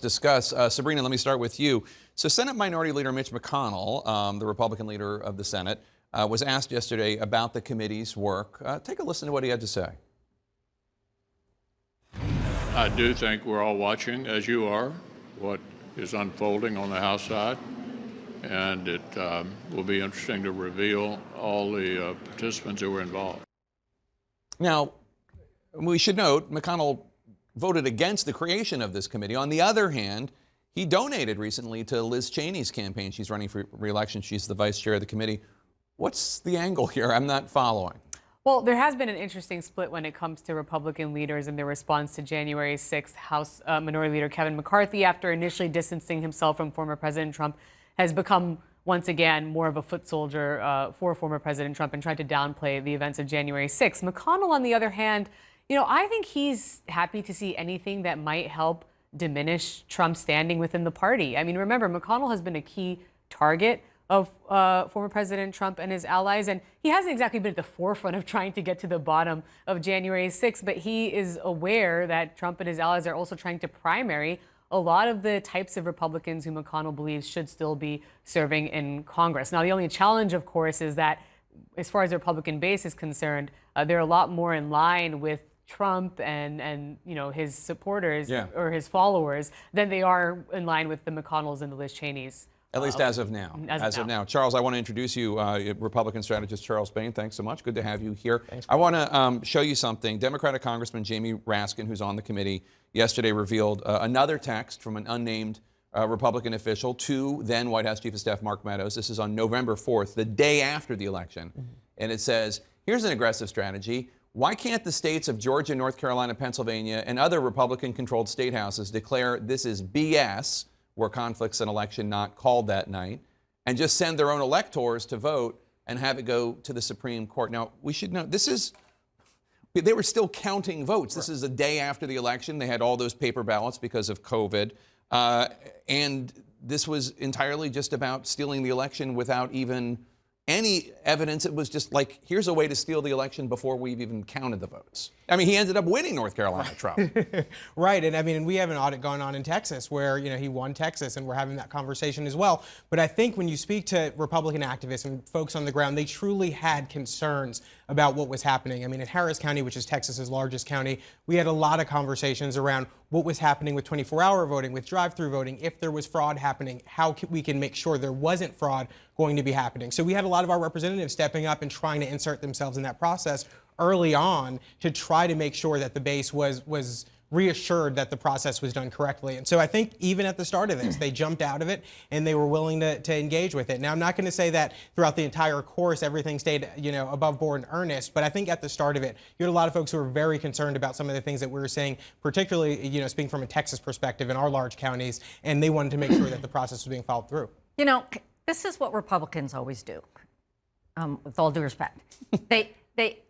discuss. Sabrina, let me start with you. So Senate Minority Leader Mitch McConnell, the Republican leader of the Senate, was asked yesterday about the committee's work. Take a listen to what he had to say. I do think we're all watching, as you are, what is unfolding on the House side. And it will be interesting to reveal all the participants who were involved. Now, we should note, McConnell voted against the creation of this committee. On the other hand, he donated recently to Liz Cheney's campaign. She's running for re-election. She's the vice chair of the committee. What's the angle here? I'm not following. Well, there has been an interesting split when it comes to Republican leaders and their response to January 6th. House Minority Leader Kevin McCarthy, after initially distancing himself from former President Trump, has become once again more of a foot soldier for former President Trump and tried to downplay the events of January 6th. McConnell, on the other hand, I think he's happy to see anything that might help diminish Trump's standing within the party. I mean, remember, McConnell has been a key target of former President Trump and his allies, and he hasn't exactly been at the forefront of trying to get to the bottom of January 6th, but he is aware that Trump and his allies are also trying to primary a lot of the types of Republicans who McConnell believes should still be serving in Congress. Now, the only challenge, of course, is that as far as the Republican base is concerned, they're a lot more in line with Trump and his supporters or his followers than they are in line with the McConnells and the Liz Cheneys. At least as of now. As of now. Charles, I want to introduce you, Republican strategist Charles Bain. Thanks so much. Good to have you here. Thanks. I want to show you something. Democratic Congressman Jamie Raskin, who's on the committee, yesterday revealed another text from an unnamed Republican official to then White House Chief of Staff Mark Meadows. This is on November 4th, the day after the election. And it says, here's an aggressive strategy. Why can't the states of Georgia, North Carolina, Pennsylvania, and other Republican-controlled state houses declare this is BS, where conflicts an election not called that night, and just send their own electors to vote and have it go to the Supreme Court? Now, we should know, they were still counting votes. This is a day after the election. They had all those paper ballots because of COVID. And this was entirely just about stealing the election without even any evidence. It was just like, here's a way to steal the election before we've even counted the votes. I mean, he ended up winning North Carolina, Trump. Right, and I mean, we have an audit going on in Texas where, he won Texas, and we're having that conversation as well. But I think when you speak to Republican activists and folks on the ground, they truly had concerns about what was happening. I mean, in Harris County, which is Texas's largest county, we had a lot of conversations around what was happening with 24-hour voting, with drive-through voting, if there was fraud happening, how we can make sure there wasn't fraud going to be happening. So we had a lot of our representatives stepping up and trying to insert themselves in that process early on to try to make sure that the base was reassured that the process was done correctly. And so I think even at the start of this, they jumped out of it and they were willing to engage with it. Now, I'm not going to say that throughout the entire course everything stayed, above board and earnest, but I think at the start of it, you had a lot of folks who were very concerned about some of the things that we were saying, particularly, speaking from a Texas perspective in our large counties, and they wanted to make sure that the process was being followed through. This is what Republicans always do, with all due respect.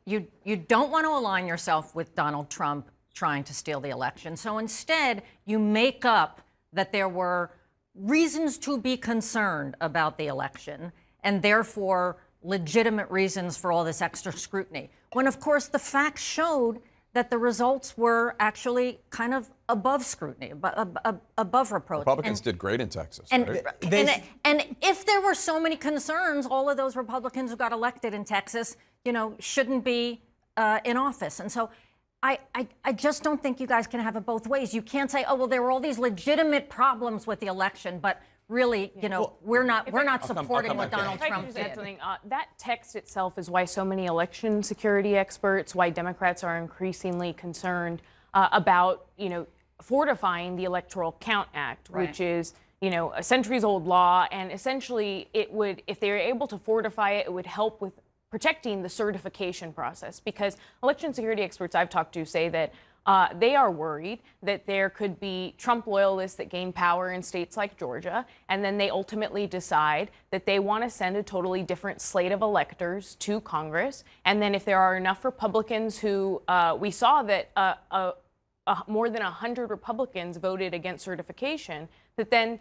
You don't want to align yourself with Donald Trump trying to steal the election. So instead, you make up that there were reasons to be concerned about the election and therefore legitimate reasons for all this extra scrutiny. When, of course, the facts showed that the results were actually kind of above scrutiny, above reproach. Republicans did great in Texas. And, right? and if there were so many concerns, all of those Republicans who got elected in Texas, shouldn't be in office. And so I just don't think you guys can have it both ways. You can't say, oh, well, there were all these legitimate problems with the election, but really, we're not supporting what Donald Trump did. That text itself is why so many election security experts, why Democrats are increasingly concerned about, fortifying the Electoral Count Act, which is, a centuries-old law, and essentially it would, if they were able to fortify it, it would help with protecting the certification process, because election security experts I've talked to say that they are worried that there could be Trump loyalists that gain power in states like Georgia, and then they ultimately decide that they want to send a totally different slate of electors to Congress. And then if there are enough Republicans who, we saw that more than 100 Republicans voted against certification, that then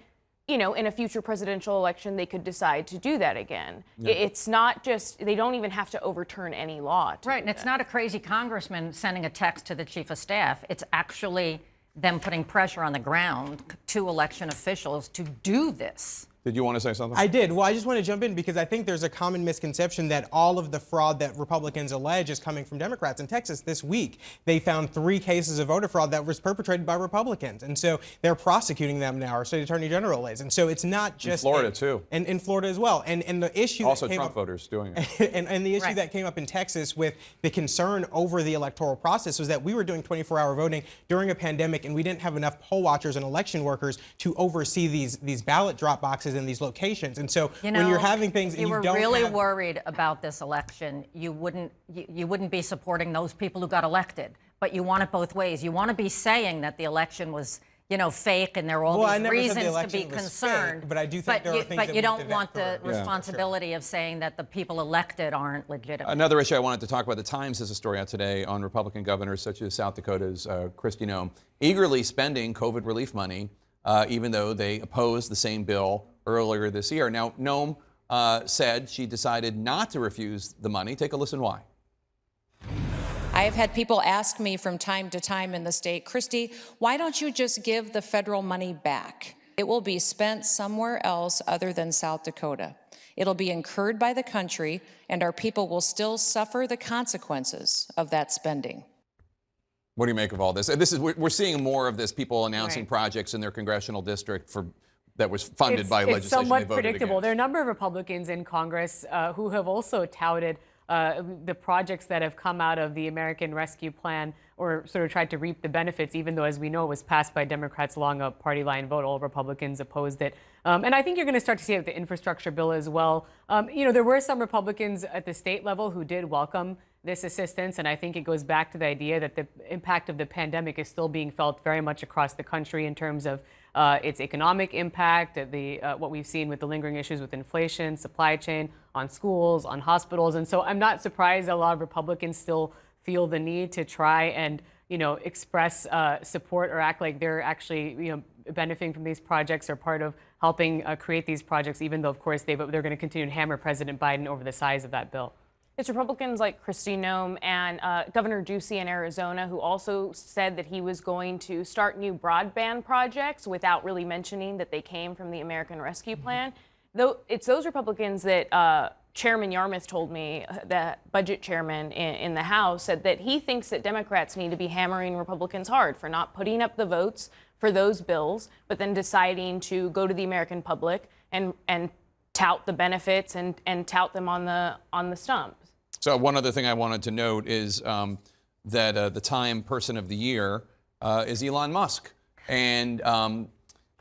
in a future presidential election, they could decide to do that again. Yeah. It's not just, they don't even have to overturn any law. Right, and it's not a crazy congressman sending a text to the chief of staff. It's actually them putting pressure on the ground to election officials to do this. Did you want to say something? I did. Well, I just want to jump in because I think there's a common misconception that all of the fraud that Republicans allege is coming from Democrats. In Texas this week, they found 3 cases of voter fraud that was perpetrated by Republicans. And so they're prosecuting them now, our state attorney general is. And so it's not just... In Florida, too. And in Florida as well. And the issue... Also that came Trump up, voters doing it. and the issue that came up in Texas with the concern over the electoral process was that we were doing 24-hour voting during a pandemic, and we didn't have enough poll watchers and election workers to oversee these ballot drop boxes in these locations. And so when you're having things, if you were don't really have... worried about this election, you wouldn't be supporting those people who got elected. But you want it both ways. You want to be saying that the election was, fake, and there are all these reasons to be concerned. Fake, but I do think there are things but you don't that want the for- responsibility of saying that the people elected aren't legitimate. Another issue I wanted to talk about, the Times has a story out today on Republican governors such as South Dakota's Kristi Noem eagerly spending COVID relief money, even though they opposed the same bill earlier this year. Now, Noem said she decided not to refuse the money. Take a listen why. I have had people ask me from time to time in the state, Kristi, why don't you just give the federal money back? It will be spent somewhere else other than South Dakota. It'll be incurred by the country, and our people will still suffer the consequences of that spending. What do you make of all this? And we're seeing more of this, people announcing projects in their congressional district that was funded by legislation It's somewhat they voted predictable. against. There are a number of Republicans in Congress who have also touted the projects that have come out of the American Rescue Plan, or sort of tried to reap the benefits, even though, as we know, it was passed by Democrats along a party line vote. All Republicans opposed it. And I think you're going to start to see it with the infrastructure bill as well. There were some Republicans at the state level who did welcome this assistance, and I think it goes back to the idea that the impact of the pandemic is still being felt very much across the country in terms of its economic impact, what we've seen with the lingering issues with inflation, supply chain, on schools, on hospitals. And so I'm not surprised that a lot of Republicans still feel the need to try and, express support or act like they're actually, benefiting from these projects or part of helping create these projects, even though, of course, they're going to continue to hammer President Biden over the size of that bill. It's Republicans like Kristi Noem and Governor Ducey in Arizona who also said that he was going to start new broadband projects without really mentioning that they came from the American Rescue Plan. Though it's those Republicans that Chairman Yarmuth told me, the budget chairman in the House, said that he thinks that Democrats need to be hammering Republicans hard for not putting up the votes for those bills, but then deciding to go to the American public and tout the benefits and tout them on the stump. So one other thing I wanted to note is that the Time Person of the Year is Elon Musk. And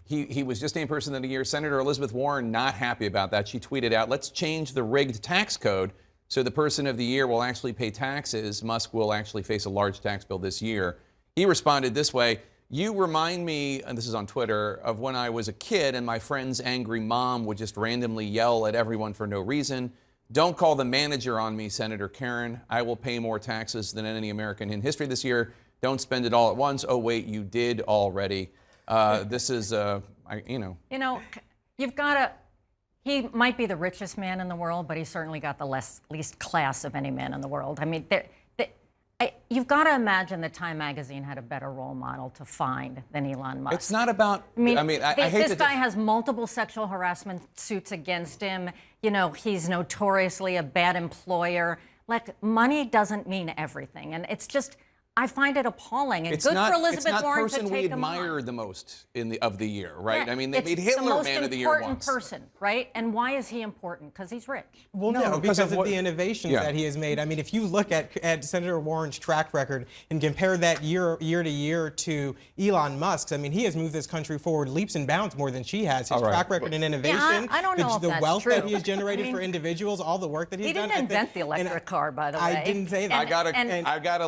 he was just named Person of the Year. Senator Elizabeth Warren not happy about that. She tweeted out, let's change the rigged tax code so the Person of the Year will actually pay taxes. Musk will actually face a large tax bill this year. He responded this way, you remind me, and this is on Twitter, of when I was a kid and my friend's angry mom would just randomly yell at everyone for no reason. Don't call the manager on me, Senator Karen. I will pay more taxes than any American in history this year. Don't spend it all at once. Oh, wait, you did already. This is, you've got to, he might be the richest man in the world, but he's certainly got the least class of any man in the world. I mean, you've got to imagine that Time Magazine had a better role model to find than Elon Musk. It's not about, I hate this guy has multiple sexual harassment suits against him. He's notoriously a bad employer. Like, money doesn't mean everything. And it's just, I find it appalling. And good for Elizabeth Warren to take him on. It's not the person we admire the most of the year, right? Yeah, I mean, they made Hitler Man of the Year once. It's the most important person, right? And why is he important? Because he's rich. Well, no, because of the innovations that he has made. I mean, if you look at Senator Warren's track record and compare that year to year to Elon Musk's, I mean, he has moved this country forward leaps and bounds more than she has. His track record in innovation, I don't know if the that's wealth true. that he has generated for individuals, all the work that he's done. He didn't invent the electric car, by the way. I didn't say that.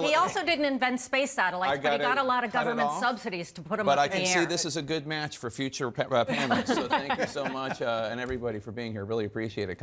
He also didn't invent space satellites, but he got a lot of government subsidies to put them up in the air. But I can see this is a good match for future panels. So thank you so much, and everybody for being here. Really appreciate it.